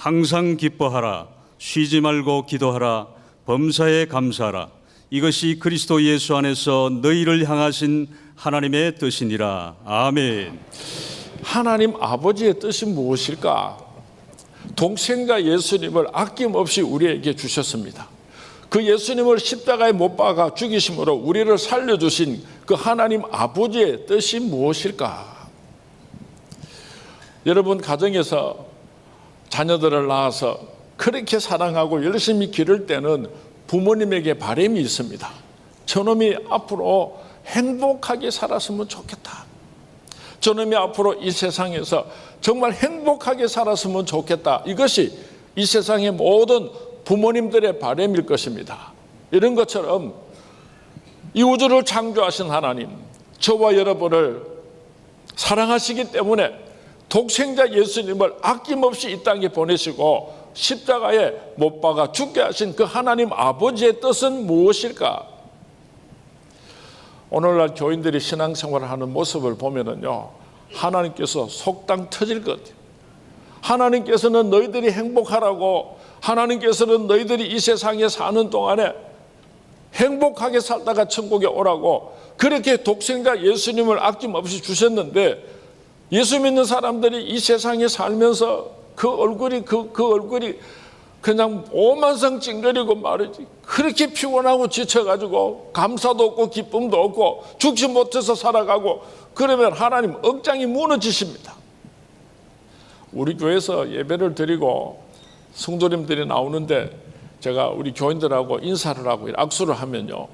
항상 기뻐하라. 쉬지 말고 기도하라. 범사에 감사하라. 이것이 그리스도 예수 안에서 너희를 향하신 하나님의 뜻이니라. 아멘. 하나님 아버지의 뜻이 무엇일까? 독생자 예수님을 아낌없이 우리에게 주셨습니다. 그 예수님을 십자가에 못 박아 죽이심으로 우리를 살려주신 그 하나님 아버지의 뜻이 무엇일까? 여러분 가정에서 자녀들을 낳아서 그렇게 사랑하고 열심히 기를 때는 부모님에게 바람이 있습니다. 저놈이 앞으로 행복하게 살았으면 좋겠다. 저놈이 앞으로 이 세상에서 정말 행복하게 살았으면 좋겠다. 이것이 이 세상의 모든 부모님들의 바람일 것입니다. 이런 것처럼 이 우주를 창조하신 하나님, 저와 여러분을 사랑하시기 때문에 독생자 예수님을 아낌없이 이 땅에 보내시고 십자가에 못 박아 죽게 하신 그 하나님 아버지의 뜻은 무엇일까? 오늘날 교인들이 신앙생활을 하는 모습을 보면은요, 하나님께서 속당 터질 것 같아요. 하나님께서는 너희들이 행복하라고, 하나님께서는 너희들이 이 세상에 사는 동안에 행복하게 살다가 천국에 오라고 그렇게 독생자 예수님을 아낌없이 주셨는데, 예수 믿는 사람들이 이 세상에 살면서 그 얼굴이 그냥 오만상 찡그리고 말이지, 그렇게 피곤하고 지쳐가지고 감사도 없고 기쁨도 없고 죽지 못해서 살아가고 그러면 하나님 억장이 무너지십니다. 우리 교회에서 예배를 드리고 성도님들이 나오는데 제가 우리 교인들하고 인사를 하고 악수를 하면요,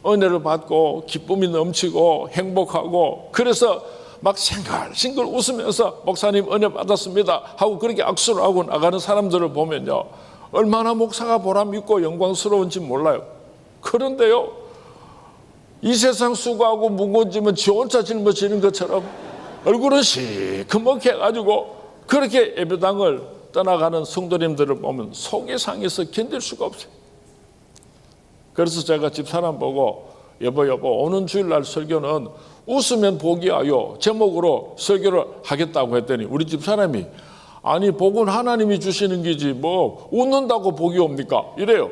은혜를 받고 기쁨이 넘치고 행복하고, 그래서 막 싱글싱글 웃으면서 목사님 은혜 받았습니다 하고 그렇게 악수를 하고 나가는 사람들을 보면요, 얼마나 목사가 보람 있고 영광스러운지 몰라요. 그런데요, 이 세상 수고하고 무거워지면 지 혼자 짊어지는 것처럼 얼굴은 시커멓게 해가지고 그렇게 예배당을 떠나가는 성도님들을 보면 속이 상해서 견딜 수가 없어요. 그래서 제가 집사람 보고 여보 오는 주일날 설교는 웃으면 복이야요 제목으로 설교를 하겠다고 했더니 우리 집사람이, 아니 복은 하나님이 주시는 기지 뭐 웃는다고 복이 옵니까? 이래요.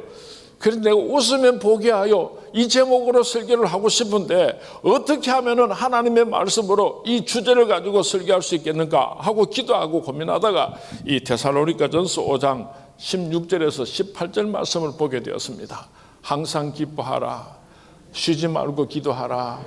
그래서 내가 웃으면 복이야요 이 제목으로 설교를 하고 싶은데 어떻게 하면은 하나님의 말씀으로 이 주제를 가지고 설교할 수 있겠는가 하고 기도하고 고민하다가 이 데살로니가전서 5장 16절에서 18절 말씀을 보게 되었습니다. 항상 기뻐하라. 쉬지 말고 기도하라.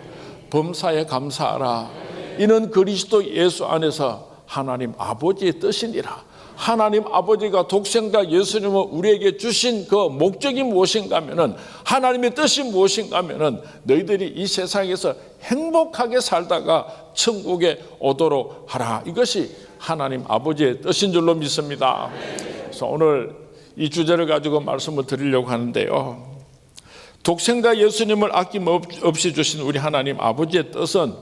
범사에 감사하라. 이는 그리스도 예수 안에서 하나님 아버지의 뜻이니라. 하나님 아버지가 독생자 예수님을 우리에게 주신 그 목적이 무엇인가 하면은, 하나님의 뜻이 무엇인가 하면은 너희들이 이 세상에서 행복하게 살다가 천국에 오도록 하라. 이것이 하나님 아버지의 뜻인 줄로 믿습니다. 그래서 오늘 이 주제를 가지고 말씀을 드리려고 하는데요, 독생자 예수님을 아낌없이 주신 우리 하나님 아버지의 뜻은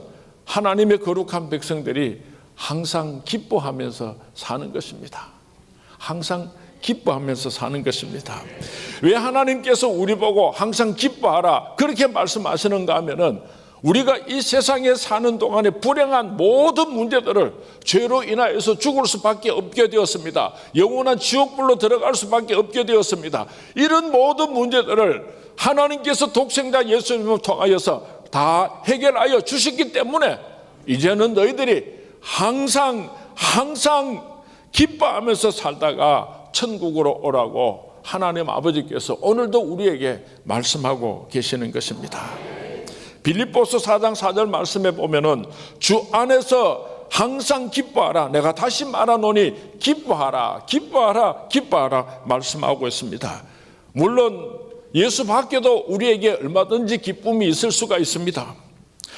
하나님의 거룩한 백성들이 항상 기뻐하면서 사는 것입니다. 항상 기뻐하면서 사는 것입니다. 왜 하나님께서 우리 보고 항상 기뻐하라 그렇게 말씀하시는가 하면은, 우리가 이 세상에 사는 동안에 불행한 모든 문제들을 죄로 인하여서 죽을 수밖에 없게 되었습니다. 영원한 지옥불로 들어갈 수밖에 없게 되었습니다. 이런 모든 문제들을 하나님께서 독생자 예수님을 통하여서 다 해결하여 주셨기 때문에 이제는 너희들이 항상 기뻐하면서 살다가 천국으로 오라고 하나님 아버지께서 오늘도 우리에게 말씀하고 계시는 것입니다. 빌립보서 4장 4절 말씀에 보면은 주 안에서 항상 기뻐하라. 내가 다시 말하노니 기뻐하라 말씀하고 있습니다. 물론 예수 밖에도 우리에게 얼마든지 기쁨이 있을 수가 있습니다.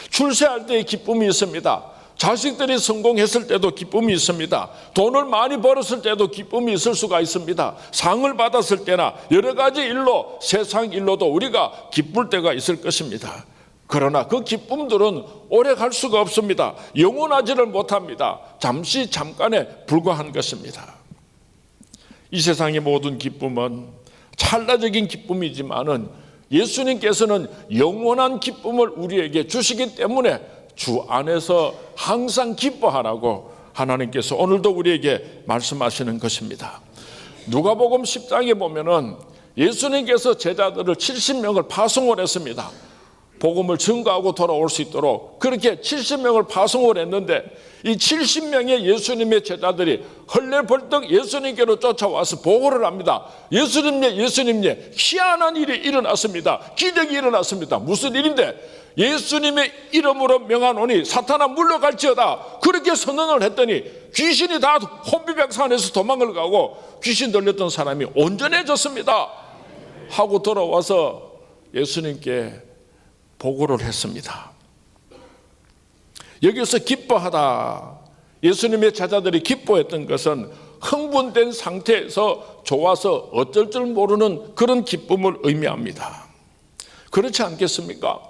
출세할 때의 기쁨이 있습니다. 자식들이 성공했을 때도 기쁨이 있습니다. 돈을 많이 벌었을 때도 기쁨이 있을 수가 있습니다. 상을 받았을 때나 여러 가지 일로, 세상 일로도 우리가 기쁠 때가 있을 것입니다. 그러나 그 기쁨들은 오래 갈 수가 없습니다. 영원하지를 못합니다. 잠깐에 불과한 것입니다. 이 세상의 모든 기쁨은 찰나적인 기쁨이지만은 예수님께서는 영원한 기쁨을 우리에게 주시기 때문에 주 안에서 항상 기뻐하라고 하나님께서 오늘도 우리에게 말씀하시는 것입니다. 누가복음 10장에 보면은 예수님께서 제자들을 70명을 파송을 했습니다. 복음을 증거하고 돌아올 수 있도록 그렇게 70명을 파송을 했는데 이 70명의 예수님의 제자들이 헐레벌떡 예수님께로 쫓아와서 보고를 합니다. 예수님의 희한한 일이 일어났습니다. 기적이 일어났습니다. 무슨 일인데? 예수님의 이름으로 명하노니 사탄아 물러갈지어다. 그렇게 선언을 했더니 귀신이 다 혼비백산에서 도망을 가고 귀신 들렸던 사람이 온전해졌습니다 하고 돌아와서 예수님께 보고를 했습니다. 여기서 기뻐하다, 예수님의 제자들이 기뻐했던 것은 흥분된 상태에서 좋아서 어쩔 줄 모르는 그런 기쁨을 의미합니다. 그렇지 않겠습니까?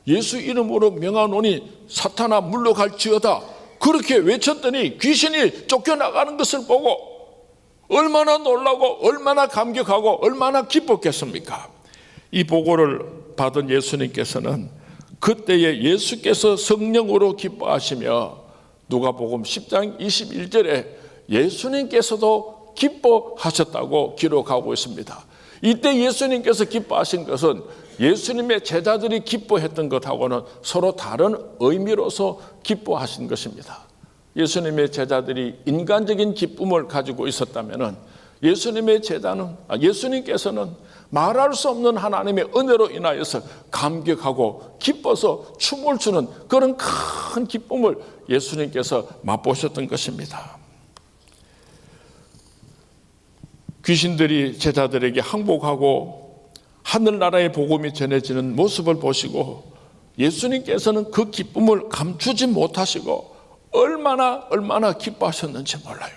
예수 이름으로 명하노니 사탄아 물러갈지어다 그렇게 외쳤더니 귀신이 쫓겨나가는 것을 보고 얼마나 놀라고 얼마나 감격하고 얼마나 기뻤겠습니까? 이 보고를 받은 예수님께서는 그때에 예수께서 성령으로 기뻐하시며 누가복음 10장 21절에 예수님께서도 기뻐하셨다고 기록하고 있습니다. 이때 예수님께서 기뻐하신 것은 예수님의 제자들이 기뻐했던 것하고는 서로 다른 의미로서 기뻐하신 것입니다. 예수님의 제자들이 인간적인 기쁨을 가지고 있었다면 예수님께서는 말할 수 없는 하나님의 은혜로 인하여서 감격하고 기뻐서 춤을 추는 그런 큰 기쁨을 예수님께서 맛보셨던 것입니다. 귀신들이 제자들에게 항복하고 하늘나라의 복음이 전해지는 모습을 보시고 예수님께서는 그 기쁨을 감추지 못하시고 얼마나 기뻐하셨는지 몰라요.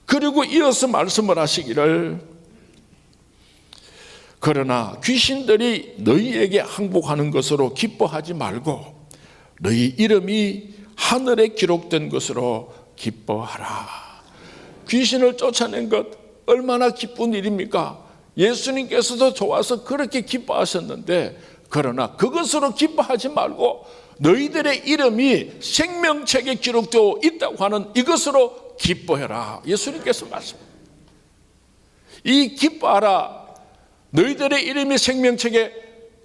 그리고 이어서 말씀을 하시기를 그러나 귀신들이 너희에게 항복하는 것으로 기뻐하지 말고 너희 이름이 하늘에 기록된 것으로 기뻐하라. 귀신을 쫓아낸 것 얼마나 기쁜 일입니까? 예수님께서도 좋아서 그렇게 기뻐하셨는데 그러나 그것으로 기뻐하지 말고 너희들의 이름이 생명책에 기록되어 있다고 하는 이것으로 기뻐해라. 예수님께서 말씀합니다. 이 기뻐하라, 너희들의 이름이 생명책에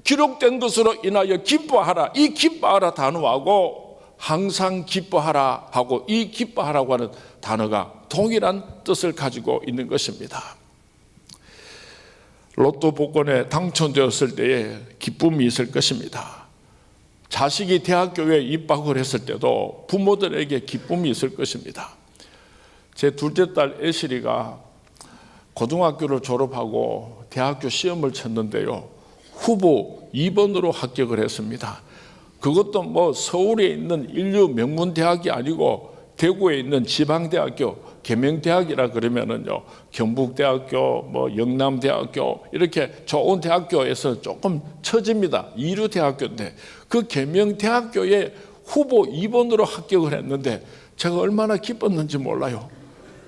기록된 것으로 인하여 기뻐하라, 이 기뻐하라 단어하고 항상 기뻐하라 하고 이 기뻐하라고 하는 단어가 동일한 뜻을 가지고 있는 것입니다. 로또 복권에 당첨되었을 때에 기쁨이 있을 것입니다. 자식이 대학교에 입학을 했을 때도 부모들에게 기쁨이 있을 것입니다. 제 둘째 딸 애실이가 고등학교를 졸업하고 대학교 시험을 쳤는데요, 후보 2번으로 합격을 했습니다. 그것도 뭐 서울에 있는 인류 명문대학이 아니고 대구에 있는 지방대학교, 계명대학이라 그러면은요, 경북대학교, 뭐 영남대학교 이렇게 좋은 대학교에서 조금 처집니다. 이류대학교인데 그 계명대학교에 후보 2번으로 합격을 했는데 제가 얼마나 기뻤는지 몰라요.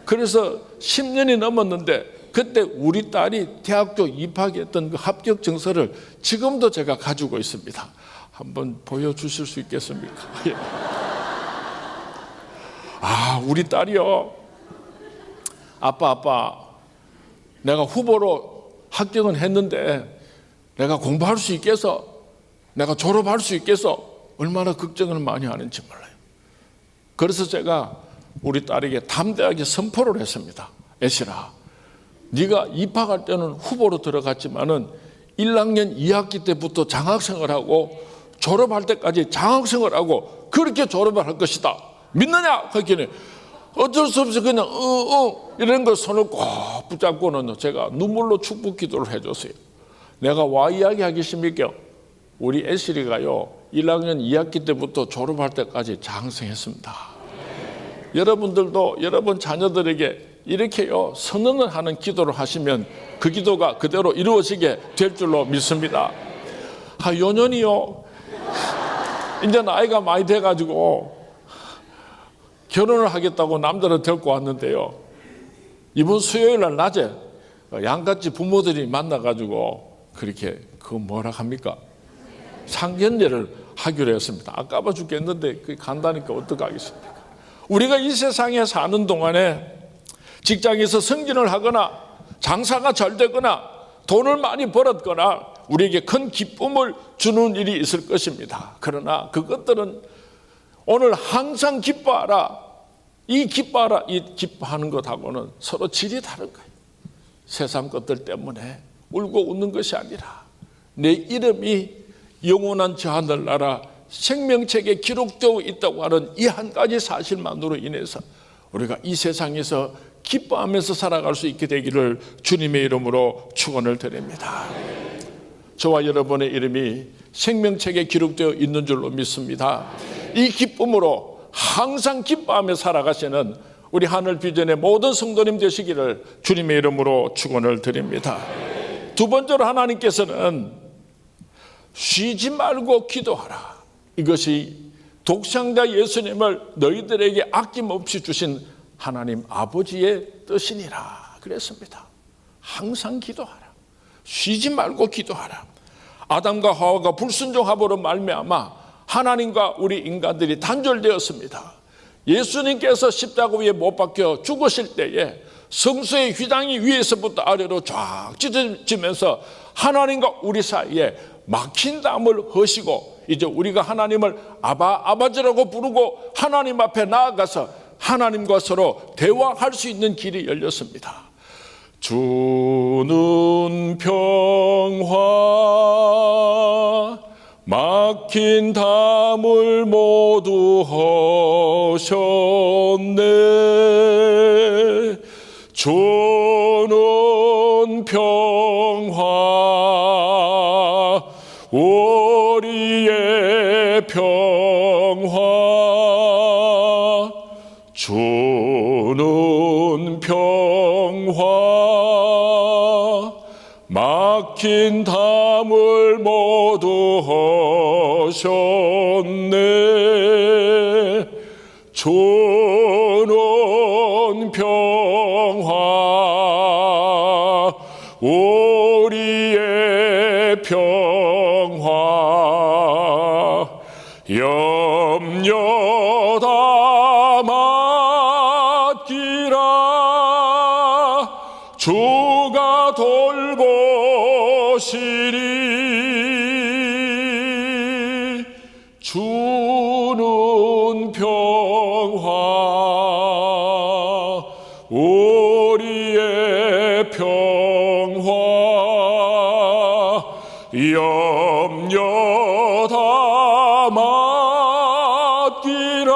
그래서 10년이 넘었는데 그때 우리 딸이 대학교 입학했던 그 합격 증서를 지금도 제가 가지고 있습니다. 한번 보여주실 수 있겠습니까? 우리 딸이요, 아빠 내가 후보로 합격은 했는데 내가 공부할 수 있겠어? 내가 졸업할 수 있겠어? 얼마나 걱정을 많이 하는지 몰라요. 그래서 제가 우리 딸에게 담대하게 선포를 했습니다. 애실아, 네가 입학할 때는 후보로 들어갔지만은 1학년 2학기 때부터 장학생을 하고 졸업할 때까지 장학생을 하고 그렇게 졸업을 할 것이다. 믿느냐? 그랬더니 어쩔 수 없이 그냥 이런 걸 손을 꼭 붙잡고는 제가 눈물로 축복 기도를 해줬어요. 내가 와 이야기하겠습니까? 우리 애실이가요 1학년 2학기 때부터 졸업할 때까지 장학생했습니다. 여러분들도 여러분 자녀들에게 이렇게요 선언을 하는 기도를 하시면 그 기도가 그대로 이루어지게 될 줄로 믿습니다. 요년이요 이제 나이가 많이 돼가지고 결혼을 하겠다고 남자를 데리고 왔는데요, 이번 수요일 날 낮에 양같이 부모들이 만나가지고 그렇게 그 뭐라 합니까? 상견례를 하기로 했습니다. 아까워 죽겠는데 그게 간다니까 어떡하겠습니까? 우리가 이 세상에 사는 동안에 직장에서 승진을 하거나 장사가 잘 되거나 돈을 많이 벌었거나 우리에게 큰 기쁨을 주는 일이 있을 것입니다. 그러나 그것들은 오늘 항상 기뻐하라, 이 기뻐하라, 이 기뻐하는 것하고는 서로 질이 다른 거예요. 세상 것들 때문에 울고 웃는 것이 아니라 내 이름이 영원한 저 하늘나라 생명책에 기록되어 있다고 하는 이 한 가지 사실만으로 인해서 우리가 이 세상에서 기뻐하면서 살아갈 수 있게 되기를 주님의 이름으로 축원을 드립니다. 저와 여러분의 이름이 생명책에 기록되어 있는 줄로 믿습니다. 이 기쁨으로 항상 기뻐하며 살아가시는 우리 하늘 비전의 모든 성도님 되시기를 주님의 이름으로 축원을 드립니다. 두 번째로 하나님께서는 쉬지 말고 기도하라. 이것이 독생자 예수님을 너희들에게 아낌없이 주신 하나님 아버지의 뜻이니라 그랬습니다. 항상 기도하라. 쉬지 말고 기도하라. 아담과 하와가 불순종함으로 말미암아 하나님과 우리 인간들이 단절되었습니다. 예수님께서 십자가 위에 못 박혀 죽으실 때에 성소의 휘장이 위에서부터 아래로 쫙 찢어지면서 하나님과 우리 사이에 막힌 담을 허시고 이제 우리가 하나님을 아버지라고 부르고 하나님 앞에 나아가서 하나님과 서로 대화할 수 있는 길이 열렸습니다. 주는 평화 막힌 담을 모두 허셨네. 주는 평화 우리의 평화 주는 평화 막힌 담을 모두 허셨네. 주는 평화 우리의 평화 염려 다 맡기라. 주가 돌보시리. 주는 평화 우리의 평화 염려 다 맡기라.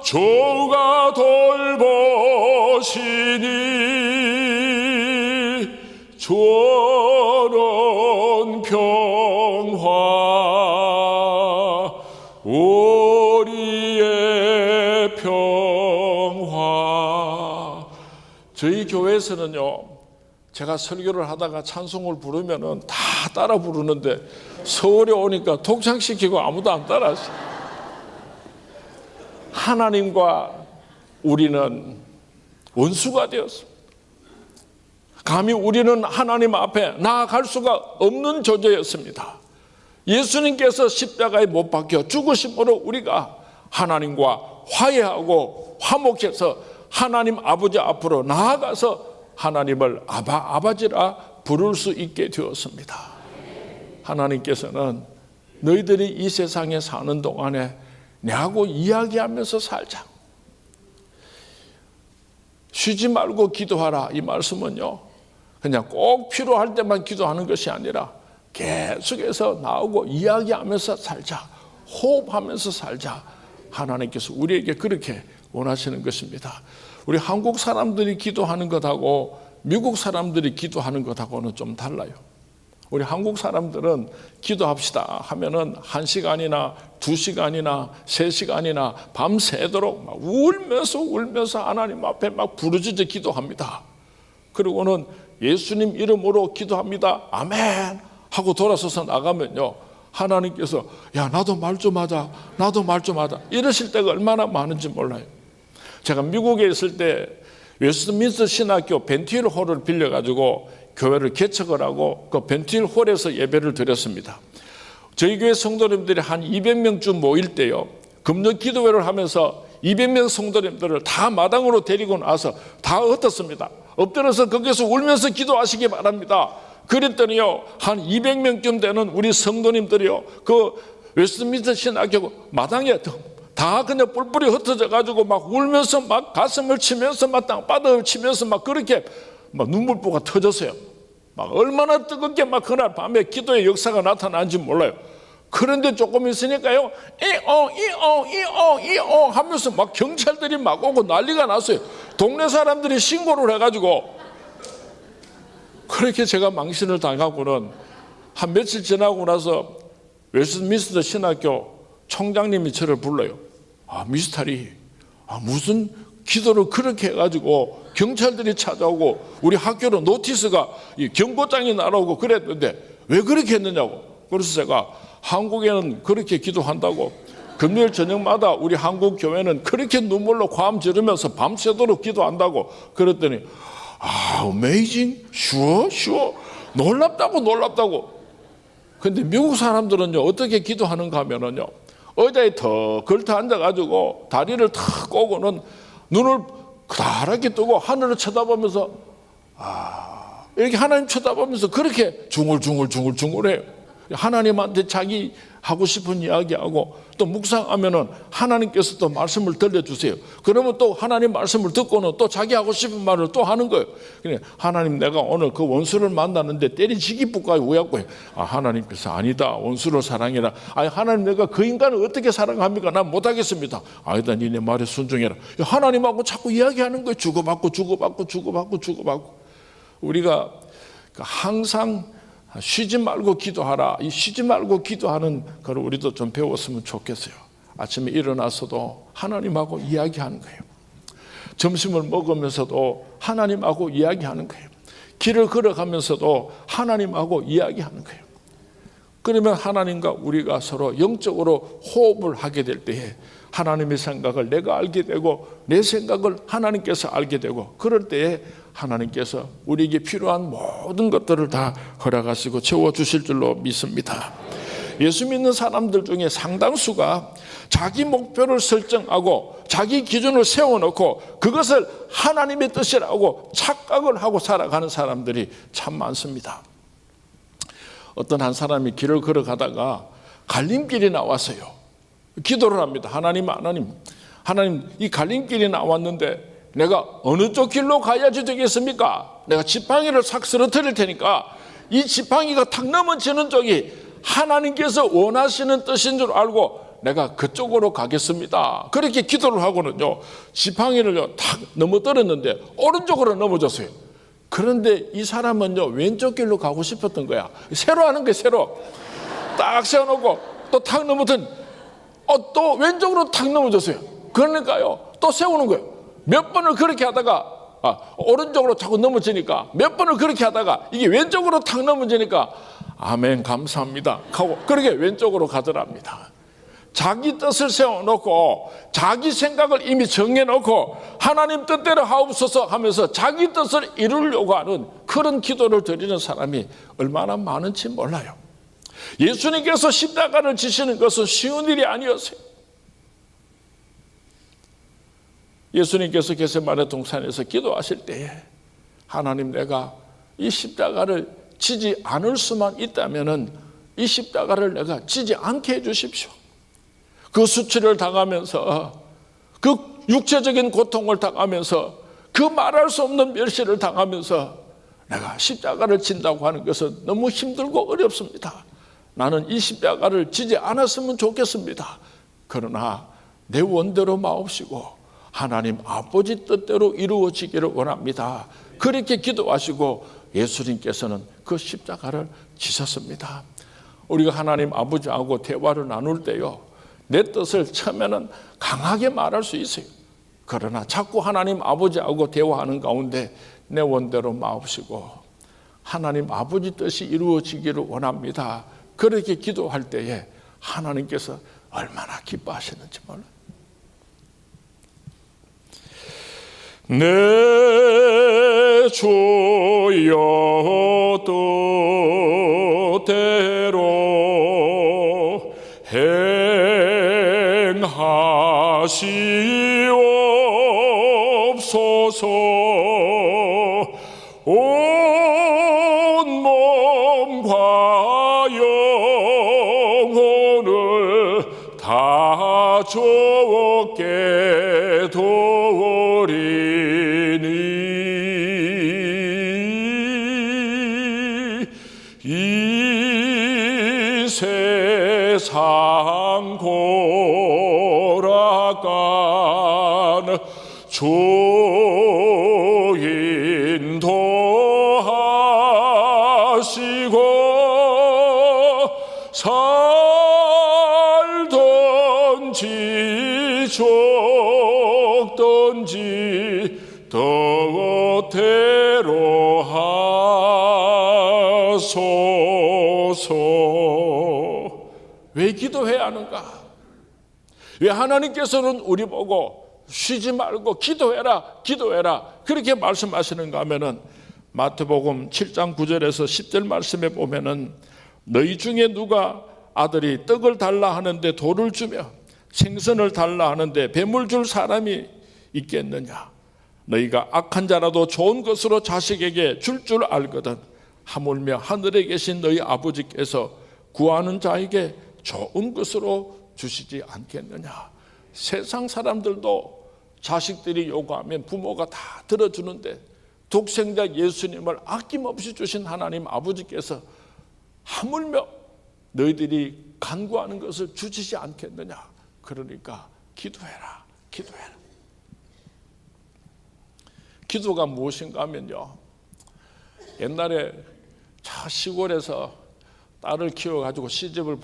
주가 돌보시니. 주는 평화 우리의 평화. 저희 교회에서는요, 제가 설교를 하다가 찬송을 부르면은 다 따라 부르는데 서울에 오니까 독창시키고 아무도 안 따라했어요. 하나님과 우리는 원수가 되었습니다. 감히 우리는 하나님 앞에 나아갈 수가 없는 존재였습니다. 예수님께서 십자가에 못 박혀 죽으심으로 우리가 하나님과 화해하고 화목해서 하나님 아버지 앞으로 나아가서 하나님을 아버지라 부를 수 있게 되었습니다. 하나님께서는 너희들이 이 세상에 사는 동안에 내하고 이야기하면서 살자. 쉬지 말고 기도하라. 이 말씀은요, 그냥 꼭 필요할 때만 기도하는 것이 아니라 계속해서 나오고 이야기하면서 살자. 호흡하면서 살자. 하나님께서 우리에게 그렇게 원하시는 것입니다. 우리 한국 사람들이 기도하는 것하고 미국 사람들이 기도하는 것하고는 좀 달라요. 우리 한국 사람들은 기도합시다 하면은 1시간이나 2시간이나 3시간이나 밤새도록 막 울면서 하나님 앞에 막 부르짖어 기도합니다. 그리고는 예수님 이름으로 기도합니다. 아멘 하고 돌아서서 나가면요, 하나님께서 야 나도 말 좀 하자, 나도 말 좀 하자 이러실 때가 얼마나 많은지 몰라요. 제가 미국에 있을 때 웨스트민스터 신학교 벤틸 홀을 빌려가지고 교회를 개척을 하고 그 벤틸 홀에서 예배를 드렸습니다. 저희 교회 성도님들이 한 200명쯤 모일 때요, 금요 기도회를 하면서 200명 성도님들을 다 마당으로 데리고 나서 다 흩었습니다. 엎드려서 거기서 울면서 기도하시기 바랍니다. 그랬더니요, 한 200명쯤 되는 우리 성도님들이요, 그 웨스트민스터 신학교 마당에 다 그냥 뿔뿔이 흩어져 가지고 막 울면서 막 가슴을 치면서 막 땅바닥을 치면서 막 그렇게 막 눈물보가 터졌어요. 막 얼마나 뜨겁게 막 그날 밤에 기도의 역사가 나타난지 몰라요. 그런데 조금 있으니까요, 이어 하면서 막 경찰들이 막 오고 난리가 났어요. 동네 사람들이 신고를 해가지고. 그렇게 제가 망신을 당하고는 한 며칠 지나고 나서 웨스트민스터 신학교 총장님이 저를 불러요. 미스터리, 무슨 기도를 그렇게 해가지고 경찰들이 찾아오고 우리 학교로 노티스가 경고장이 날아오고 그랬는데 왜 그렇게 했느냐고. 그래서 제가 한국에는 그렇게 기도한다고, 금요일 저녁마다 우리 한국 교회는 그렇게 눈물로 과음 지르면서 밤새도록 기도한다고 그랬더니 amazing, sure, 놀랍다고. 근데 미국 사람들은요, 어떻게 기도하는가 하면은요, 의자에 더 걸터 앉아가지고 다리를 탁 꼬고는 눈을 크다랗게 뜨고 하늘을 쳐다보면서 이렇게 하나님 쳐다보면서 그렇게 중얼중얼해요. 하나님한테 자기 하고 싶은 이야기하고, 또 묵상하면은 하나님께서 또 말씀을 들려주세요. 그러면 또 하나님 말씀을 듣고는 또 자기 하고 싶은 말을 또 하는 거예요. 그래, 하나님, 내가 오늘 그 원수를 만났는데 때리시기부까지 오였고, 하나님께서 아니다, 원수를 사랑해라. 하나님, 내가 그 인간을 어떻게 사랑합니까? 난 못하겠습니다. 아니다, 니네 말에 순종해라. 하나님하고 자꾸 이야기하는 거예요. 주고받고. 우리가 항상 쉬지 말고 기도하라. 이 쉬지 말고 기도하는 걸 우리도 좀 배웠으면 좋겠어요. 아침에 일어나서도 하나님하고 이야기하는 거예요. 점심을 먹으면서도 하나님하고 이야기하는 거예요. 길을 걸어가면서도 하나님하고 이야기하는 거예요. 그러면 하나님과 우리가 서로 영적으로 호흡을 하게 될 때에 하나님의 생각을 내가 알게 되고 내 생각을 하나님께서 알게 되고, 그럴 때에 하나님께서 우리에게 필요한 모든 것들을 다 허락하시고 채워주실 줄로 믿습니다. 예수 믿는 사람들 중에 상당수가 자기 목표를 설정하고 자기 기준을 세워놓고 그것을 하나님의 뜻이라고 착각을 하고 살아가는 사람들이 참 많습니다. 어떤 한 사람이 길을 걸어가다가 갈림길이 나왔어요. 기도를 합니다. 하나님, 이 갈림길이 나왔는데 내가 어느 쪽 길로 가야지 되겠습니까? 내가 지팡이를 싹 쓰러뜨릴 테니까 이 지팡이가 탁 넘어지는 쪽이 하나님께서 원하시는 뜻인 줄 알고 내가 그쪽으로 가겠습니다. 그렇게 기도를 하고는요, 지팡이를 탁 넘어뜨렸는데 오른쪽으로 넘어졌어요. 그런데 이 사람은요, 왼쪽 길로 가고 싶었던 거야. 새로 하는 거예요. 새로 딱 세워놓고 또 탁 넘어뜨린, 또 왼쪽으로 탁 넘어졌어요. 그러니까요, 또 세우는 거예요. 몇 번을 그렇게 하다가 오른쪽으로 자꾸 넘어지니까, 몇 번을 그렇게 하다가 이게 왼쪽으로 탁 넘어지니까 아멘, 감사합니다 하고 그렇게 왼쪽으로 가더랍니다. 자기 뜻을 세워놓고 자기 생각을 이미 정해놓고 하나님 뜻대로 하옵소서 하면서 자기 뜻을 이루려고 하는 그런 기도를 드리는 사람이 얼마나 많은지 몰라요. 예수님께서 십자가를 지시는 것은 쉬운 일이 아니었어요. 예수님께서 겟세마네 동산에서 기도하실 때에 하나님, 내가 이 십자가를 지지 않을 수만 있다면은 이 십자가를 내가 지지 않게 해주십시오. 그 수치를 당하면서, 그 육체적인 고통을 당하면서, 그 말할 수 없는 멸시를 당하면서 내가 십자가를 진다고 하는 것은 너무 힘들고 어렵습니다. 나는 이 십자가를 지지 않았으면 좋겠습니다. 그러나 내 원대로 마옵시고 하나님 아버지 뜻대로 이루어지기를 원합니다. 그렇게 기도하시고 예수님께서는 그 십자가를 지셨습니다. 우리가 하나님 아버지하고 대화를 나눌 때요, 내 뜻을 처음에는 강하게 말할 수 있어요. 그러나 자꾸 하나님 아버지하고 대화하는 가운데 내 원대로 마옵시고 하나님 아버지 뜻이 이루어지기를 원합니다. 그렇게 기도할 때에 하나님께서 얼마나 기뻐하시는지 몰라요. 내 주여 뜻대로 행하시옵소서. 온몸과 영혼을 다 주께 드리니 이 세상 고락간 주인도 하시고 살든지 죽든지 뜻대로 하소서. 왜 기도해야 하는가? 왜 하나님께서는 우리 보고 쉬지 말고 기도해라 그렇게 말씀하시는가 하면은 마태복음 7장 9절에서 10절 말씀에 보면은 너희 중에 누가 아들이 떡을 달라 하는데 돌을 주며 생선을 달라 하는데 뱀을 줄 사람이 있겠느냐? 너희가 악한 자라도 좋은 것으로 자식에게 줄 줄 알거든 하물며 하늘에 계신 너희 아버지께서 구하는 자에게 좋은 것으로 주시지 않겠느냐? 세상 사람들도 자식들이 요구하면 부모가 다 들어주는데 독생자 예수님을 아낌없이 주신 하나님 아버지께서 하물며 너희들이 간구하는 것을 주시지 않겠느냐? 그러니까 기도해라. 기도가 무엇인가 하면요, 옛날에 저 시골에서 딸을 키워가지고 시집을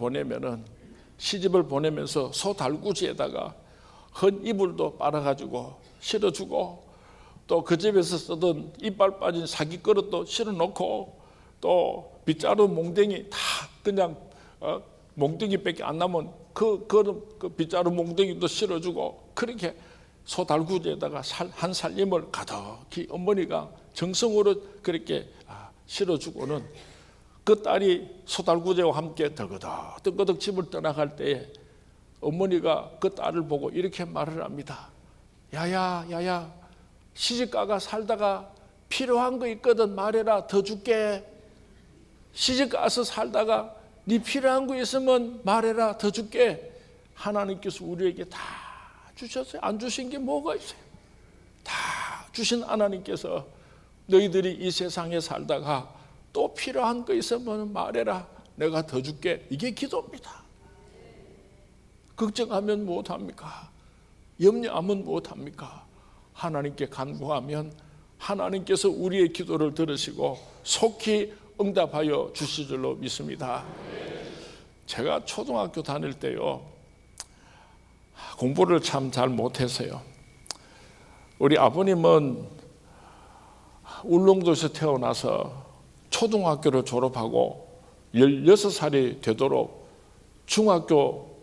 보내면서 소 달구지에다가 헌 이불도 빨아가지고 실어주고 또 그 집에서 쓰던 이빨 빠진 사기 그릇도 실어놓고 또 빗자루 몽댕이 다 그냥 몽댕이밖에 안 남은 그 빗자루 몽댕이도 실어주고 그렇게 소 달구지에다가 한 살림을 가득히 어머니가 정성으로 그렇게 실어주고는 그 딸이 소 달구지와 함께 덜거덕 집을 떠나갈 때에 어머니가 그 딸을 보고 이렇게 말을 합니다. 야야 시집가가 살다가 필요한 거 있거든 말해라 더 줄게. 시집가서 살다가 네 필요한 거 있으면 말해라 더 줄게. 하나님께서 우리에게 다 주셨어요. 안 주신 게 뭐가 있어요? 다 주신 하나님께서 너희들이 이 세상에 살다가 또 필요한 거 있으면 말해라 내가 더 줄게. 이게 기도입니다. 걱정하면 무엇합니까? 염려하면 무엇합니까? 하나님께 간구하면 하나님께서 우리의 기도를 들으시고 속히 응답하여 주실 줄로 믿습니다. 제가 초등학교 다닐 때요, 공부를 참 잘 못했어요. 우리 아버님은 울릉도에서 태어나서 초등학교를 졸업하고 16살이 되도록 중학교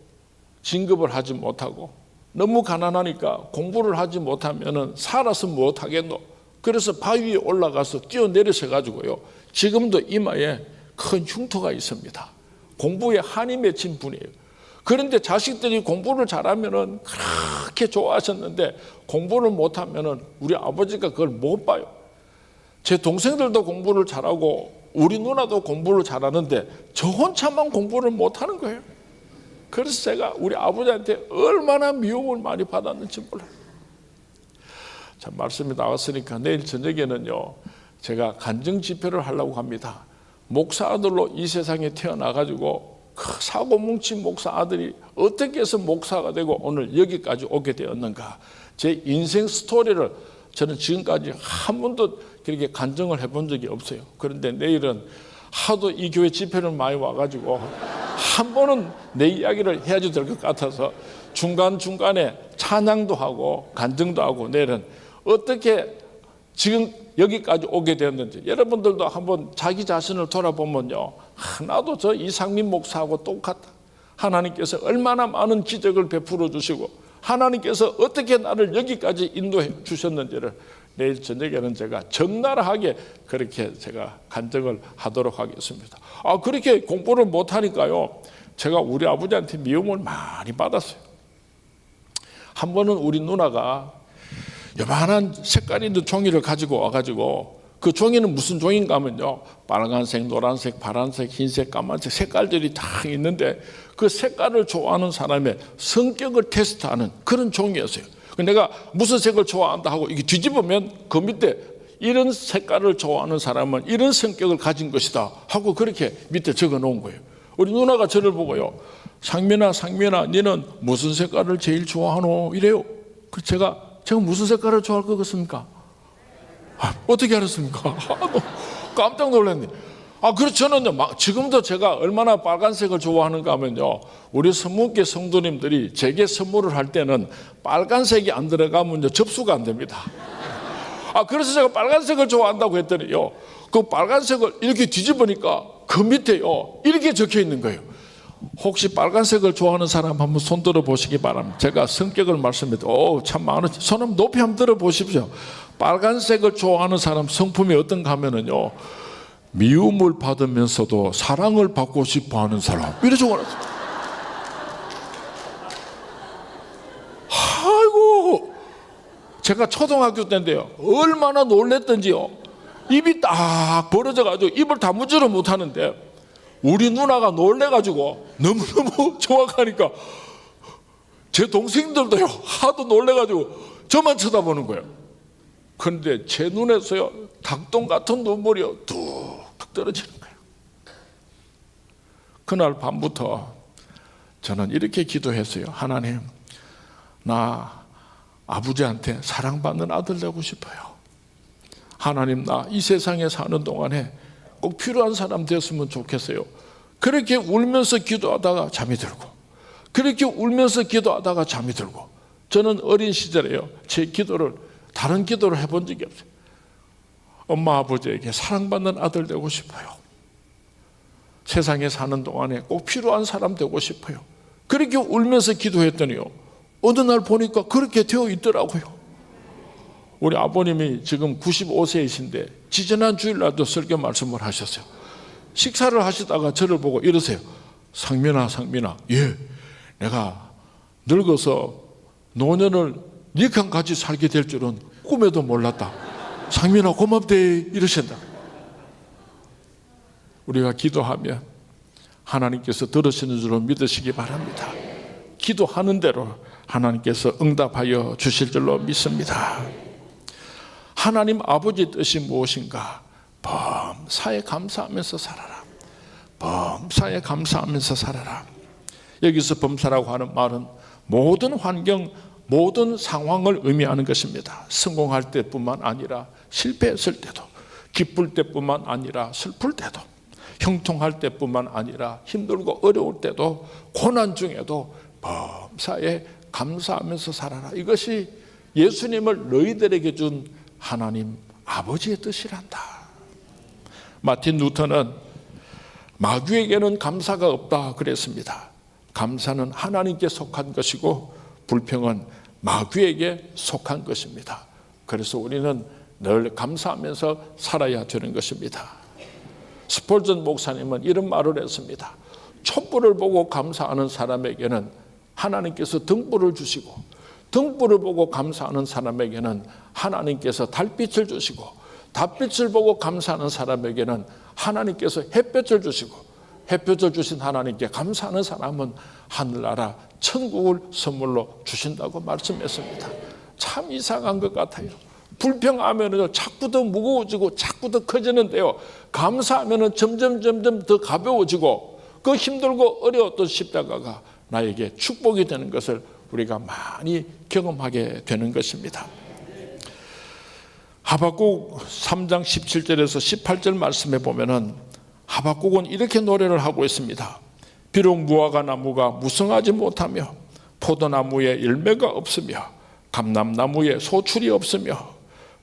진급을 하지 못하고 너무 가난하니까 공부를 하지 못하면 살아서 못하겠노. 그래서 바위 위에 올라가서 뛰어내리셔 가지고요, 지금도 이마에 큰 흉터가 있습니다. 공부에 한이 맺힌 분이에요. 그런데 자식들이 공부를 잘하면 그렇게 좋아하셨는데 공부를 못하면 우리 아버지가 그걸 못 봐요. 제 동생들도 공부를 잘하고 우리 누나도 공부를 잘하는데 저 혼자만 공부를 못하는 거예요. 그래서 제가 우리 아버지한테 얼마나 미움을 많이 받았는지 몰라요. 자, 말씀이 나왔으니까 내일 저녁에는요, 제가 간증 집회를 하려고 합니다. 목사 아들로 이 세상에 태어나가지고 그 사고 뭉친 목사 아들이 어떻게 해서 목사가 되고 오늘 여기까지 오게 되었는가, 제 인생 스토리를 저는 지금까지 한 번도 그렇게 간증을 해본 적이 없어요. 그런데 내일은 하도 이 교회 집회를 많이 와가지고 한 번은 내 이야기를 해야지 될 것 같아서 중간중간에 찬양도 하고 간증도 하고 내일은 어떻게 지금 여기까지 오게 되었는지 여러분들도 한번 자기 자신을 돌아보면요, 나도 저 이상민 목사하고 똑같다. 하나님께서 얼마나 많은 기적을 베풀어 주시고 하나님께서 어떻게 나를 여기까지 인도해 주셨는지를 내일 저녁에는 제가 적나라하게 그렇게 제가 간증을 하도록 하겠습니다. 그렇게 공부를 못하니까요, 제가 우리 아버지한테 미움을 많이 받았어요. 한 번은 우리 누나가 요만한 색깔 있는 종이를 가지고 와가지고 그 종이는 무슨 종인가 하면요, 빨간색, 노란색, 파란색, 흰색, 까만색 색깔들이 다 있는데 그 색깔을 좋아하는 사람의 성격을 테스트하는 그런 종이었어요. 내가 무슨 색을 좋아한다 하고 이게 뒤집으면 그 밑에 이런 색깔을 좋아하는 사람은 이런 성격을 가진 것이다 하고 그렇게 밑에 적어 놓은 거예요. 우리 누나가 저를 보고요, 상민아 너는 무슨 색깔을 제일 좋아하노? 이래요. 제가 무슨 색깔을 좋아할 것 같습니까? 어떻게 알았습니까? 깜짝 놀랐네. 그래서 저는 지금도 제가 얼마나 빨간색을 좋아하는가 하면요, 우리 성문계 성도님들이 제게 선물을 할 때는 빨간색이 안 들어가면 접수가 안 됩니다. 그래서 제가 빨간색을 좋아한다고 했더니요, 그 빨간색을 이렇게 뒤집으니까 그 밑에요, 이렇게 적혀 있는 거예요. 혹시 빨간색을 좋아하는 사람 한번 손 들어 보시기 바랍니다. 제가 성격을 말씀드려도 참 많은, 손 한번 높이 한번 들어 보십시오. 빨간색을 좋아하는 사람 성품이 어떤가 하면은요, 미움을 받으면서도 사랑을 받고 싶어 하는 사람, 이래 적어놨어요. 아이고, 제가 초등학교 때인데요, 얼마나 놀랬던지요. 입이 딱 벌어져가지고 입을 다무지를 못하는데 우리 누나가 놀래가지고 너무너무 정확하니까 제 동생들도요 하도 놀래가지고 저만 쳐다보는 거예요. 그런데 제 눈에서요 닭똥 같은 눈물이요 뚝뚝 떨어지는 거예요. 그날 밤부터 저는 이렇게 기도했어요. 하나님, 나 아버지한테 사랑받는 아들 되고 싶어요. 하나님, 나 이 세상에 사는 동안에 꼭 필요한 사람 됐으면 좋겠어요. 그렇게 울면서 기도하다가 잠이 들고, 그렇게 울면서 기도하다가 잠이 들고, 저는 어린 시절에요 제 기도를, 다른 기도를 해본 적이 없어요. 엄마 아버지에게 사랑받는 아들 되고 싶어요. 세상에 사는 동안에 꼭 필요한 사람 되고 싶어요. 그렇게 울면서 기도했더니요, 어느 날 보니까 그렇게 되어 있더라고요. 우리 아버님이 지금 95세이신데 지지난 주일날도 설교 말씀을 하셨어요. 식사를 하시다가 저를 보고 이러세요. 상민아, 예, 내가 늙어서 노년을 니랑 같이 살게 될 줄은 꿈에도 몰랐다. 상민아 고맙대, 이러신다. 우리가 기도하면 하나님께서 들으시는 줄로 믿으시기 바랍니다. 기도하는 대로 하나님께서 응답하여 주실 줄로 믿습니다. 하나님 아버지의 뜻이 무엇인가? 범사에 감사하면서 살아라. 범사에 감사하면서 살아라. 여기서 범사라고 하는 말은 모든 환경, 모든 상황을 의미하는 것입니다. 성공할 때뿐만 아니라 실패했을 때도, 기쁠 때뿐만 아니라 슬플 때도, 형통할 때뿐만 아니라 힘들고 어려울 때도, 고난 중에도 범사에 감사하면서 살아라. 이것이 예수님을 너희들에게 준 하나님 아버지의 뜻이란다. 마틴 루터는 마귀에게는 감사가 없다 그랬습니다. 감사는 하나님께 속한 것이고 불평은 마귀에게 속한 것입니다. 그래서 우리는 늘 감사하면서 살아야 되는 것입니다. 스폴전 목사님은 이런 말을 했습니다. 촛불을 보고 감사하는 사람에게는 하나님께서 등불을 주시고, 등불을 보고 감사하는 사람에게는 하나님께서 달빛을 주시고, 달빛을 보고 감사하는 사람에게는 하나님께서 햇볕을 주시고, 햇볕을 주신 하나님께 감사하는 사람은 하늘나라 천국을 선물로 주신다고 말씀했습니다. 참 이상한 것 같아요. 불평하면 자꾸 더 무거워지고 자꾸 더 커지는데요, 감사하면 점점 더 가벼워지고 그 힘들고 어려웠던 십자가가 나에게 축복이 되는 것을 우리가 많이 경험하게 되는 것입니다. 하박국 3장 17절에서 18절 말씀에 보면은 하박국은 이렇게 노래를 하고 있습니다. 비록 무화과 나무가 무성하지 못하며 포도나무에 열매가 없으며 감람나무에 소출이 없으며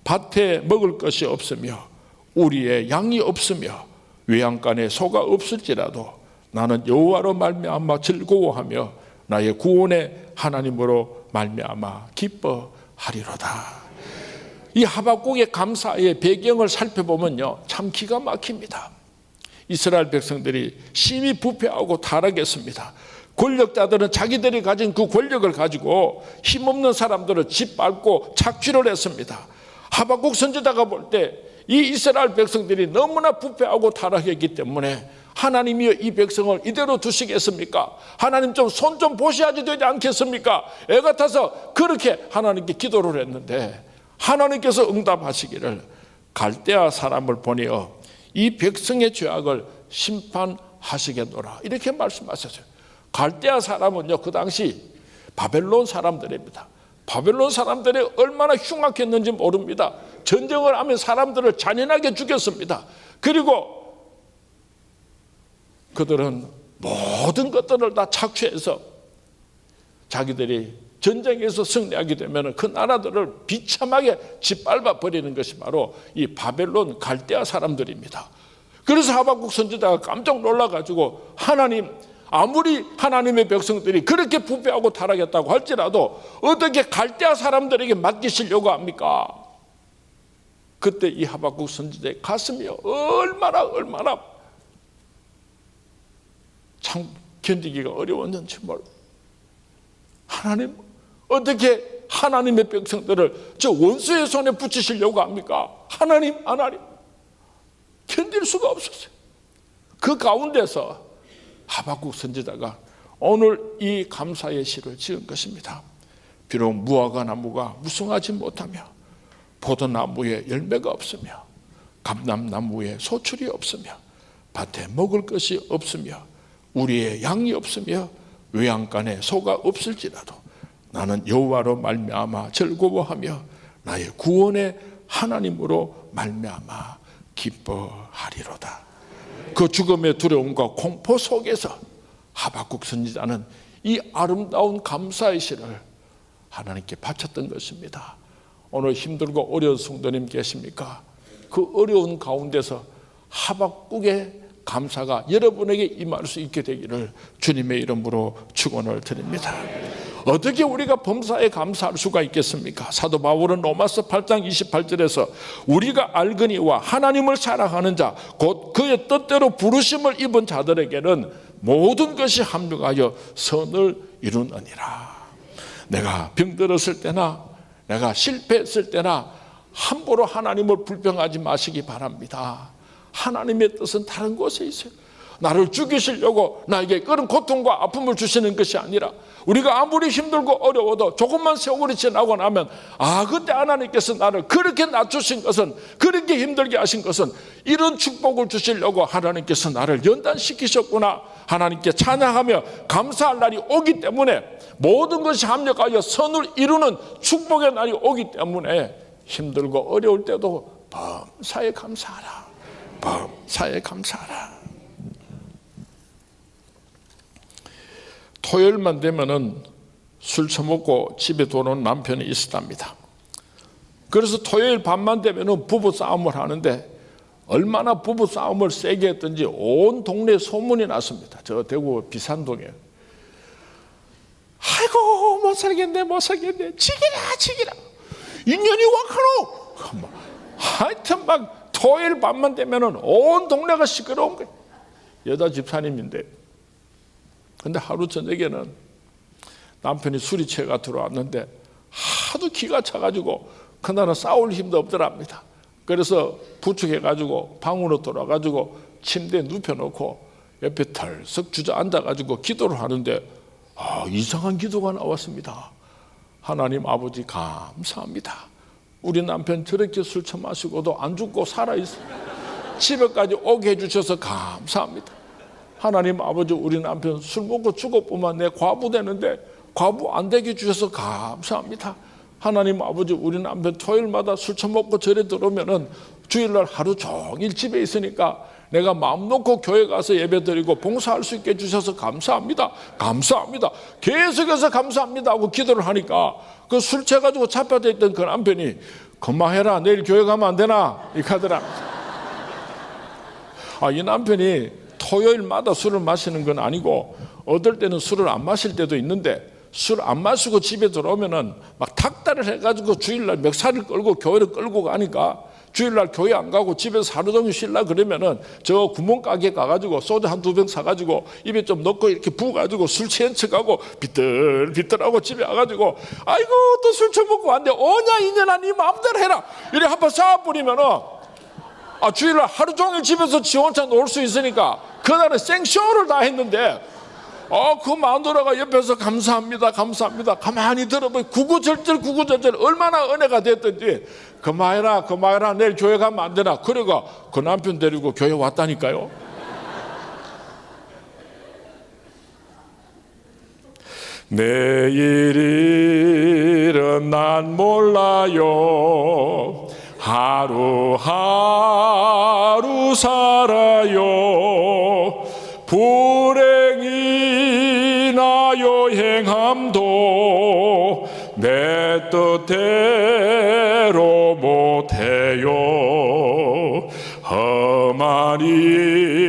밭에 먹을 것이 없으며 우리의 양이 없으며 외양간에 소가 없을지라도 나는 여호와로 말미암아 즐거워하며 나의 구원의 하나님으로 말미암아 기뻐하리로다. 이 하박국의 감사의 배경을 살펴보면요, 참 기가 막힙니다. 이스라엘 백성들이 심히 부패하고 타락했습니다. 권력자들은 자기들이 가진 그 권력을 가지고 힘없는 사람들을 짓밟고 착취를 했습니다. 하박국 선지자가 볼 때 이 이스라엘 백성들이 너무나 부패하고 타락했기 때문에 하나님이여 이 백성을 이대로 두시겠습니까? 하나님 좀 손 좀 보셔야지 되지 않겠습니까? 애 같아서 그렇게 하나님께 기도를 했는데 하나님께서 응답하시기를 갈대아 사람을 보내어 이 백성의 죄악을 심판하시겠노라 이렇게 말씀하셨어요. 갈대아 사람은요 그 당시 바벨론 사람들입니다. 바벨론 사람들이 얼마나 흉악했는지 모릅니다. 전쟁을 하면 사람들을 잔인하게 죽였습니다. 그리고 그들은 모든 것들을 다 착취해서 자기들이 전쟁에서 승리하게 되면 그 나라들을 비참하게 짓밟아 버리는 것이 바로 이 바벨론 갈대아 사람들입니다. 그래서 하박국 선지자가 깜짝 놀라가지고 하나님, 아무리 하나님의 백성들이 그렇게 부패하고 타락했다고 할지라도 어떻게 갈대아 사람들에게 맡기시려고 합니까? 그때 이 하박국 선지자의 가슴이 얼마나 참 견디기가 어려웠는지 몰라. 하나님 어떻게 하나님의 백성들을 저 원수의 손에 붙이시려고 합니까? 하나님 견딜 수가 없었어요. 그 가운데서 하박국 선지자가 오늘 이 감사의 시를 지은 것입니다. 비록 무화과 나무가 무성하지 못하며 포도나무에 열매가 없으며 감람나무에 소출이 없으며 밭에 먹을 것이 없으며 우리의 양이 없으며 외양간에 소가 없을지라도 나는 여호와로 말미암아 즐거워하며 나의 구원의 하나님으로 말미암아 기뻐하리로다. 그 죽음의 두려움과 공포 속에서 하박국 선지자는 이 아름다운 감사의 시를 하나님께 바쳤던 것입니다. 오늘 힘들고 어려운 성도님 계십니까? 그 어려운 가운데서 하박국의 감사가 여러분에게 임할 수 있게 되기를 주님의 이름으로 축원을 드립니다. 어떻게 우리가 범사에 감사할 수가 있겠습니까? 사도 바울은 로마서 8장 28절에서 우리가 알거니와 하나님을 사랑하는 자 곧 그의 뜻대로 부르심을 입은 자들에게는 모든 것이 합력하여 선을 이루느니라. 내가 병들었을 때나 내가 실패했을 때나 함부로 하나님을 불평하지 마시기 바랍니다. 하나님의 뜻은 다른 곳에 있어요. 나를 죽이시려고 나에게 그런 고통과 아픔을 주시는 것이 아니라 우리가 아무리 힘들고 어려워도 조금만 세월이 지나고 나면 그때 하나님께서 나를 그렇게 낮추신 것은, 그렇게 힘들게 하신 것은 이런 축복을 주시려고 하나님께서 나를 연단시키셨구나. 하나님께 찬양하며 감사할 날이 오기 때문에 모든 것이 합력하여 선을 이루는 축복의 날이 오기 때문에 힘들고 어려울 때도 범사에 감사하라. 범사에 감사하라. 토요일만 되면은 술 처먹고 집에 돌아오는 남편이 있었답니다. 그래서 토요일 밤만 되면은 부부 싸움을 하는데 얼마나 부부 싸움을 세게 했던지 온 동네에 소문이 났습니다. 저 대구 비산동에. 아이고 못 살겠네 지기라 인연이 와카노. 하여튼 막 토요일 밤만 되면은 온 동네가 시끄러운 거예요. 여자 집사님인데. 근데 하루 저녁에는 남편이 술이 취해가 들어왔는데 하도 기가 차가지고 그날은 싸울 힘도 없더랍니다. 그래서 부축해가지고 방으로 돌아가지고 침대에 눕혀놓고 옆에 털썩 주저앉아가지고 기도를 하는데 이상한 기도가 나왔습니다. 하나님 아버지 감사합니다. 우리 남편 저렇게 술 처마시고도 안 죽고 살아있어요. 집에까지 오게 해주셔서 감사합니다. 하나님 아버지 우리 남편 술 먹고 죽어보면 내 과부 되는데 과부 안 되게 주셔서 감사합니다. 하나님 아버지 우리 남편 토요일마다 술 처먹고 절에 들어오면은 주일날 하루 종일 집에 있으니까 내가 마음 놓고 교회 가서 예배 드리고 봉사할 수 있게 해주셔서 감사합니다. 계속해서 감사합니다 하고 기도를 하니까 그 술 취해가지고 잡혀져 있던 그 남편이 그만해라 내일 교회 가면 안 되나 이렇게 하더랍니다. 이 남편이 토요일마다 술을 마시는 건 아니고 어떨 때는 술을 안 마실 때도 있는데 술 안 마시고 집에 들어오면은 막 닥달을 해가지고 주일날 멱살을 끌고 교회를 끌고 가니까 주일날 교회 안 가고 집에서 하루 종일 쉬려 그러면은 저 구멍가게 가가지고 소주 한두 병 사가지고 입에 좀 넣고 이렇게 부어가지고 술 취한 척하고 비틀비틀하고 집에 와가지고 아이고 또 술 처먹고 왔는데 오냐 이년아 네 마음대로 해라 이래 한번 쌓아버리면은 주일날 하루 종일 집에서 지 혼자 놀 수 있으니까 그날은 생쇼를 다 했는데 그 마누라가 옆에서 감사합니다 감사합니다 가만히 들어보니 구구절절 얼마나 은혜가 됐던지 그만해라 내일 교회 가면 안 되나. 그래가 그 남편 데리고 교회 왔다니까요. 내일은 난 몰라요. 하루하루 살아요. 불행이나 여행함도 내 뜻대로 못해요. 험한 이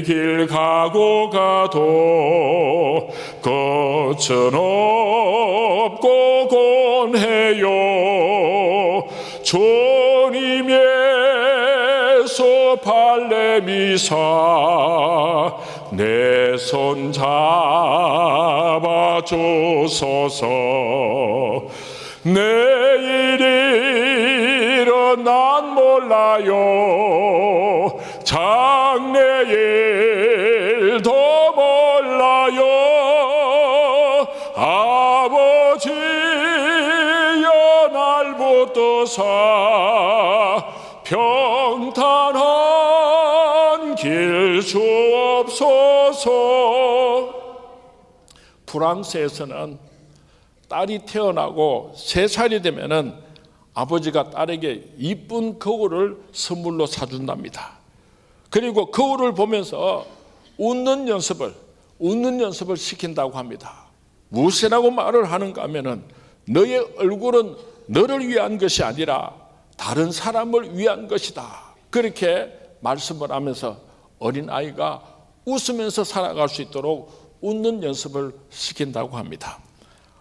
길 가고 가도 끝은 없고 곤해요. 주님께서 발레미사 내 손 잡아주소서. 내일은 난 몰라요. 장래일도 몰라요. 아버지여 날 붙드사 평탄한 길 주옵소서. 프랑스에서는 딸이 태어나고 3살이 되면은 아버지가 딸에게 이쁜 거울을 선물로 사준답니다. 그리고 거울을 보면서 웃는 연습을 시킨다고 합니다. 무엇이라고 말을 하는가 하면은 너의 얼굴은 너를 위한 것이 아니라 다른 사람을 위한 것이다. 그렇게 말씀을 하면서 어린아이가 웃으면서 살아갈 수 있도록 웃는 연습을 시킨다고 합니다.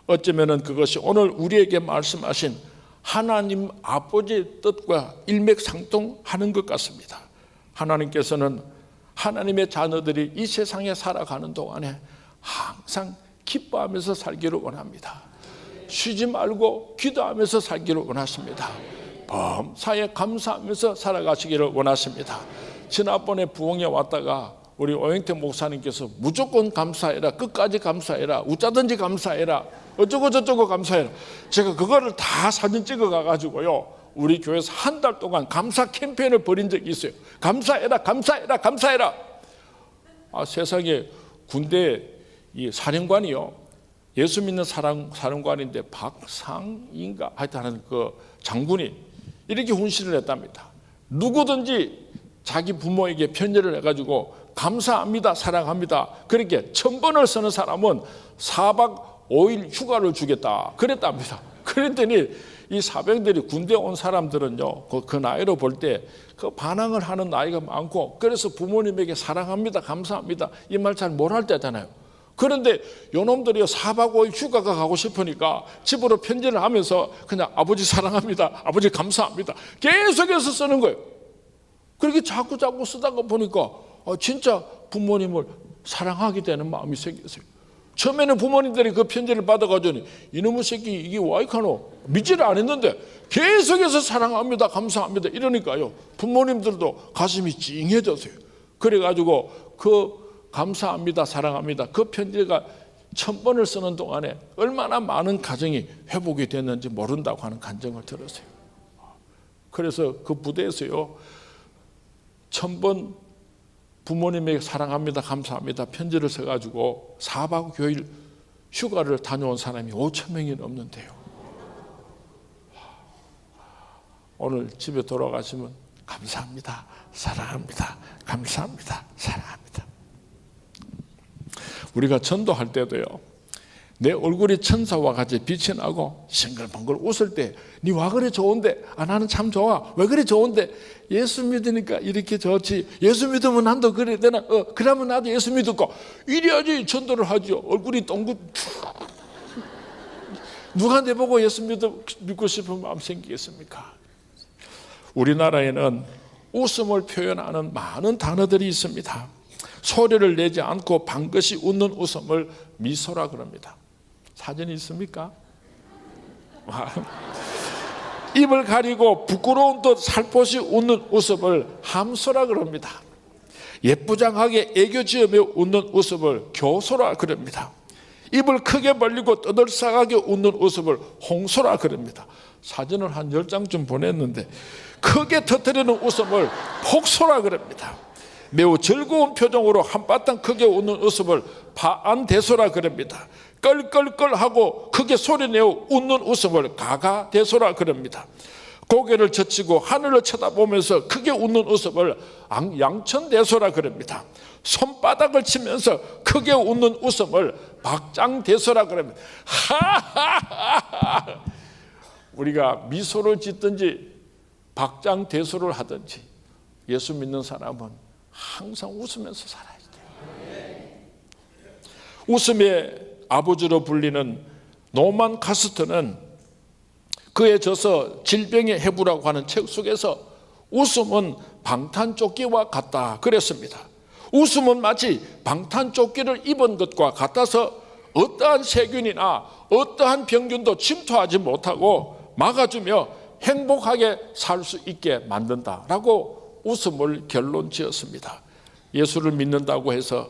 어쩌면 그것이 오늘 우리에게 말씀하신 하나님 아버지의 뜻과 일맥상통하는 것 같습니다. 하나님께서는 하나님의 자녀들이 이 세상에 살아가는 동안에 항상 기뻐하면서 살기를 원합니다. 쉬지 말고 기도하면서 살기를 원하십니다. 범사에 감사하면서 살아가시기를 원하십니다. 지난번에 부흥에 왔다가 우리 오영태 목사님께서 무조건 감사해라, 끝까지 감사해라, 웃자든지 감사해라, 어쩌고 저쩌고 감사해라. 제가 그거를 다 사진 찍어 가가지고요, 우리 교회에서 한 달 동안 감사 캠페인을 벌인 적이 있어요. 감사해라, 감사해라, 감사해라. 세상에 군대 이 사령관이요, 예수 믿는 사령관인데 박상인가 하여튼 그 장군이 이렇게 훈시를 했답니다. 누구든지 자기 부모에게 편지를 해가지고 감사합니다, 사랑합니다, 그렇게 1000번을 쓰는 사람은 4박 5일 휴가를 주겠다 그랬답니다. 그랬더니 이 사병들이 군대 온 사람들은요, 그 나이로 볼 때 그 반항을 하는 나이가 많고, 그래서 부모님에게 사랑합니다, 감사합니다 이 말 잘 못 할 때잖아요. 그런데 요놈들이 4박 5일 휴가가 가고 싶으니까 집으로 편지를 하면서 그냥 아버지 사랑합니다, 아버지 감사합니다 계속해서 쓰는 거예요. 그렇게 자꾸 쓰다가 보니까 진짜 부모님을 사랑하게 되는 마음이 생겼어요. 처음에는 부모님들이 그 편지를 받아가지고 이놈의 새끼 이게 와이카노 믿지를 않았는데 계속해서 사랑합니다, 감사합니다 이러니까요, 부모님들도 가슴이 찡해졌어요. 그래가지고 그 감사합니다, 사랑합니다 그 편지가 1000번을 쓰는 동안에 얼마나 많은 가정이 회복이 됐는지 모른다고 하는 간증을 들었어요. 그래서 그 부대에서요, 1000번 부모님에게 사랑합니다, 감사합니다 편지를 써가지고 4박 5일 휴가를 다녀온 사람이 5,000명이 넘는데요. 오늘 집에 돌아가시면 감사합니다, 사랑합니다, 감사합니다, 사랑합니다. 우리가 전도할 때도요, 내 얼굴이 천사와 같이 빛이 나고 싱글벙글 웃을 때 니 와 그래 좋은데, 나는 참 좋아, 왜 그래 좋은데, 예수 믿으니까 이렇게 좋지, 예수 믿으면 난도 그래 되나, 그러면 나도 예수 믿을까, 이래야지 전도를 하죠. 얼굴이 동긋 누가 내보고 예수 믿고 싶은 마음 생기겠습니까? 우리나라에는 웃음을 표현하는 많은 단어들이 있습니다. 소리를 내지 않고 방긋이 웃는 웃음을 미소라 그럽니다. 사진이 있습니까? 입을 가리고 부끄러운 듯 살포시 웃는 웃음을 함소라 그럽니다. 예쁘장하게 애교 지으며 웃는 웃음을 교소라 그럽니다. 입을 크게 벌리고 떠들썩하게 웃는 웃음을 홍소라 그럽니다. 사진을 한 10장쯤 보냈는데 크게 터뜨리는 웃음을 폭소라 그럽니다. 매우 즐거운 표정으로 한바탕 크게 웃는 웃음을 파안대소라 그럽니다. 껄껄껄하고 크게 소리내어 웃는 웃음을 가가대소라 그럽니다. 고개를 젖히고 하늘을 쳐다보면서 크게 웃는 웃음을 양천대소라 그럽니다. 손바닥을 치면서 크게 웃는 웃음을 박장대소라 그럽니다. 하하하하. 우리가 미소를 짓든지 박장대소를 하든지 예수 믿는 사람은 항상 웃으면서 살아야 돼요. 웃음의 아버지로 불리는 노만 카스트는 그의 저서 질병의 해부라고 하는 책 속에서 웃음은 방탄조끼와 같다 그랬습니다. 웃음은 마치 방탄조끼를 입은 것과 같아서 어떠한 세균이나 어떠한 병균도 침투하지 못하고 막아주며 행복하게 살 수 있게 만든다라고 웃음을 결론 지었습니다. 예수를 믿는다고 해서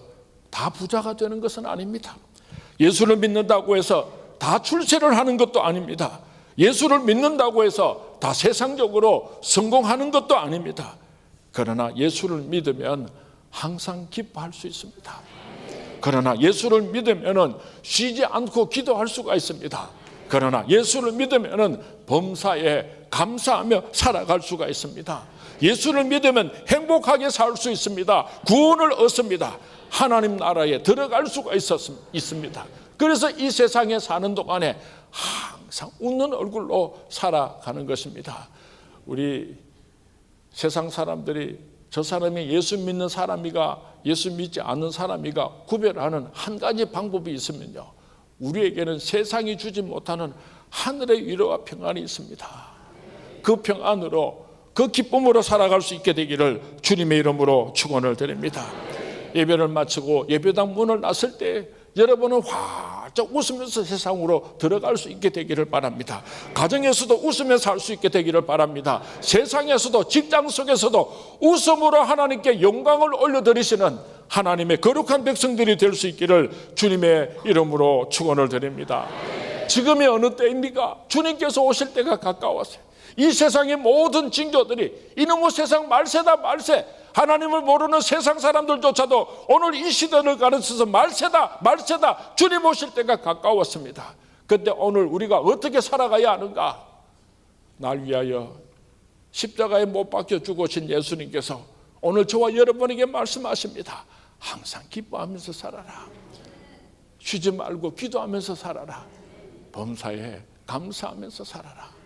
다 부자가 되는 것은 아닙니다. 예수를 믿는다고 해서 다 출세를 하는 것도 아닙니다. 예수를 믿는다고 해서 다 세상적으로 성공하는 것도 아닙니다. 그러나 예수를 믿으면 항상 기뻐할 수 있습니다. 그러나 예수를 믿으면 쉬지 않고 기도할 수가 있습니다. 그러나 예수를 믿으면 범사에 감사하며 살아갈 수가 있습니다. 예수를 믿으면 행복하게 살 수 있습니다. 구원을 얻습니다. 하나님 나라에 들어갈 수가 있습니다. 그래서 이 세상에 사는 동안에 항상 웃는 얼굴로 살아가는 것입니다. 우리 세상 사람들이 저 사람이 예수 믿는 사람이가 예수 믿지 않는 사람이가 구별하는 한 가지 방법이 있으면요, 우리에게는 세상이 주지 못하는 하늘의 위로와 평안이 있습니다. 그 평안으로 그 기쁨으로 살아갈 수 있게 되기를 주님의 이름으로 축원을 드립니다. 예배를 마치고 예배당 문을 놨을 때 여러분은 활짝 웃으면서 세상으로 들어갈 수 있게 되기를 바랍니다. 가정에서도 웃으며 살 수 있게 되기를 바랍니다. 세상에서도 직장 속에서도 웃음으로 하나님께 영광을 올려드리시는 하나님의 거룩한 백성들이 될 수 있기를 주님의 이름으로 축원을 드립니다. 지금이 어느 때입니까? 주님께서 오실 때가 가까웠어요. 이 세상의 모든 징조들이 이놈의 세상 말세다 말세, 하나님을 모르는 세상 사람들조차도 오늘 이 시대를 가르쳐서 말세다 말세다, 주님 오실 때가 가까웠습니다. 그런데 오늘 우리가 어떻게 살아가야 하는가? 날 위하여 십자가에 못 박혀 죽으신 예수님께서 오늘 저와 여러분에게 말씀하십니다. 항상 기뻐하면서 살아라. 쉬지 말고 기도하면서 살아라. 범사에 감사하면서 살아라.